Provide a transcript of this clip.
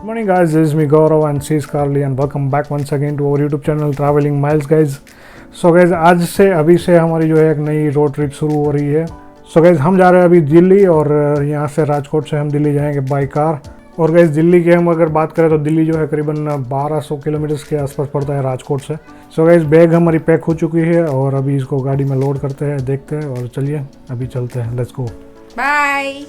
Good morning guys, this is me Gaurav and she's Carly and welcome back once again to our YouTube channel Traveling Miles guys. So guys आज से अभी से हमारी जो है एक नई रोड ट्रिप शुरू हो रही है. So guys हम जा रहे हैं अभी दिल्ली और यहाँ से राजकोट से हम दिल्ली जाएंगे बाई कार. और गाइस दिल्ली की हम अगर बात करें तो दिल्ली जो है करीबन 1200 किलोमीटर के आसपास पड़ता है राजकोट से. सो गाइस बैग हमारी पैक हो चुकी है और अभी इसको गाड़ी में लोड करते हैं, देखते हैं और चलिए अभी चलते हैं. Let's go. बाय.